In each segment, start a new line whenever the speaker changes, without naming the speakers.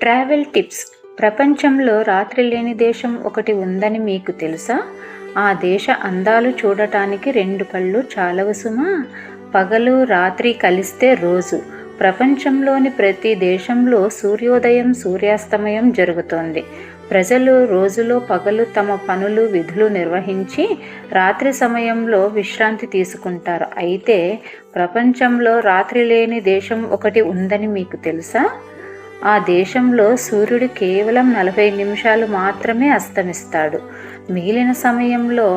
Travel tips. ప్రపంచంలో రాత్రి లేని దేశం ఒకటి ఉందని మీకు తెలుసా? ఆ దేశ అందాలు చూడటానికి రెండు కళ్ళు చాలవు సుమా. పగలు రాత్రి కలిస్తే రోజు. ప్రపంచంలోని ప్రతి దేశంలో సూర్యోదయం సూర్యాస్తమయం జరుగుతోంది. ప్రజలు రోజులో పగలు తమ పనులు విధులు నిర్వహించి రాత్రి సమయంలో విశ్రాంతి తీసుకుంటారు. అయితే ప్రపంచంలో రాత్రి లేని దేశం ఒకటి ఉందని మీకు తెలుసా? ఆ దేశంలో సూర్యుడు కేవలం 40 నిమిషాలు మాత్రమే అస్తమిస్తాడు. మిగిలిన సమయంలో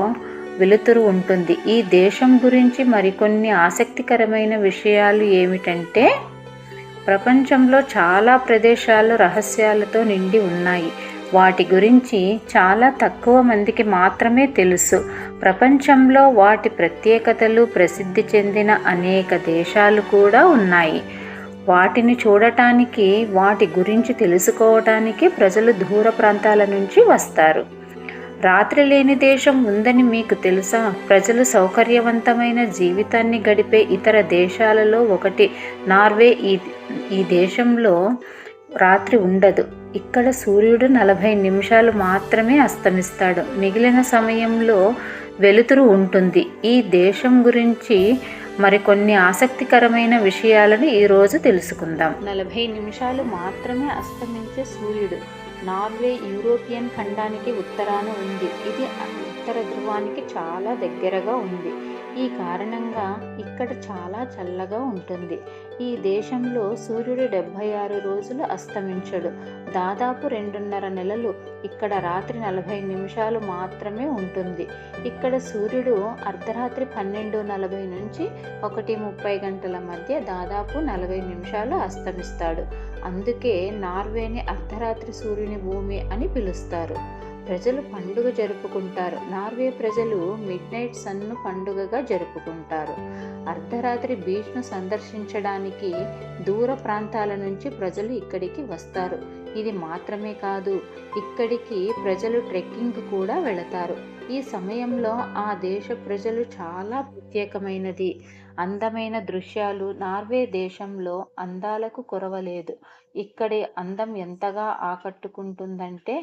వెలుతురు ఉంటుంది. ఈ దేశం గురించి మరికొన్ని ఆసక్తికరమైన విషయాలు ఏమిటంటే, ప్రపంచంలో చాలా ప్రదేశాలు రహస్యాలతో నిండి ఉన్నాయి. వాటి గురించి చాలా తక్కువ మందికి మాత్రమే తెలుసు. ప్రపంచంలో వాటి ప్రత్యేకతలు ప్రసిద్ధి చెందిన అనేక దేశాలు కూడా ఉన్నాయి. వాటిని చూడటానికి, వాటి గురించి తెలుసుకోవటానికి ప్రజలు దూర ప్రాంతాల నుంచి వస్తారు. రాత్రి లేని దేశం ఉందని మీకు తెలుసా? ప్రజలు సౌకర్యవంతమైన జీవితాన్ని గడిపే ఇతర దేశాలలో ఒకటి నార్వే. ఈ దేశంలో రాత్రి ఉండదు. ఇక్కడ సూర్యుడు 40 నిమిషాలు మాత్రమే అస్తమిస్తాడు. మిగిలిన సమయంలో వెలుతురు ఉంటుంది. ఈ దేశం గురించి మరికొన్ని ఆసక్తికరమైన విషయాలను ఈరోజు తెలుసుకుందాం. 40 నిమిషాలు మాత్రమే అస్తమించే సూర్యుడు. నార్వే యూరోపియన్ ఖండానికి ఉత్తరాన ఉంది. ఇది ఉత్తర ధ్రువానికి చాలా దగ్గరగా ఉంది. ఈ కారణంగా ఇక్కడ చాలా చల్లగా ఉంటుంది. ఈ దేశంలో సూర్యుడు 76 రోజులు అస్తమించడు. దాదాపు 2.5 నెలలు. ఇక్కడ రాత్రి 40 నిమిషాలు మాత్రమే ఉంటుంది. ఇక్కడ సూర్యుడు అర్ధరాత్రి 12:40 నుంచి 1:30 గంటల మధ్య దాదాపు 40 నిమిషాలు అస్తమిస్తాడు. అందుకే నార్వేని అర్ధరాత్రి సూర్యుని భూమి అని పిలుస్తారు. ప్రజలు పండుగ జరుపుకుంటారు. నార్వే ప్రజలు మిడ్ నైట్ సన్ను పండుగగా జరుపుకుంటారు. అర్ధరాత్రి బీచ్ను సందర్శించడానికి దూర ప్రాంతాల నుంచి ప్రజలు ఇక్కడికి వస్తారు. ఇది మాత్రమే కాదు, ఇక్కడికి ప్రజలు ట్రెక్కింగ్ కూడా వెళతారు. ఈ సమయంలో ఆ దేశ ప్రజలు చాలా ప్రత్యేకమైనది. అందమైన దృశ్యాలు. నార్వే దేశంలో అందాలకు కొరవలేదు. ఇక్కడి అందం ఎంతగా ఆకట్టుకుంటుందంటే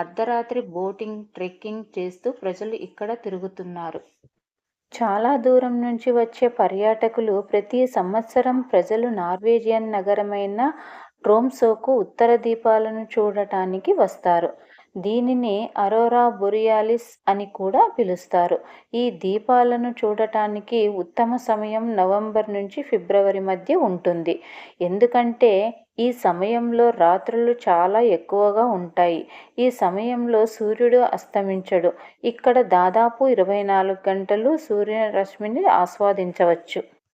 అర్ధరాత్రి బోటింగ్, ట్రెక్కింగ్ చేస్తూ ప్రజలు ఇక్కడ తిరుగుతున్నారు. చాలా దూరం నుంచి వచ్చే పర్యాటకులు ప్రతి సంవత్సరం ప్రజలు నార్వేజియన్ నగరమైన ట్రోమ్సోకు ఉత్తర దీపాలను చూడటానికి వస్తారు. దీనిని అరోరా బొరియాలిస్ అని కూడా పిలుస్తారు. ఈ దీపాలను చూడటానికి ఉత్తమ సమయం నవంబర్ నుంచి ఫిబ్రవరి మధ్య ఉంటుంది. ఎందుకంటే ఈ సమయంలో రాత్రులు చాలా ఎక్కువగా ఉంటాయి. ఈ సమయంలో సూర్యుడు అస్తమించడు. ఇక్కడ దాదాపు 24 గంటలు సూర్యరశ్మిని ఆస్వాదించవచ్చు.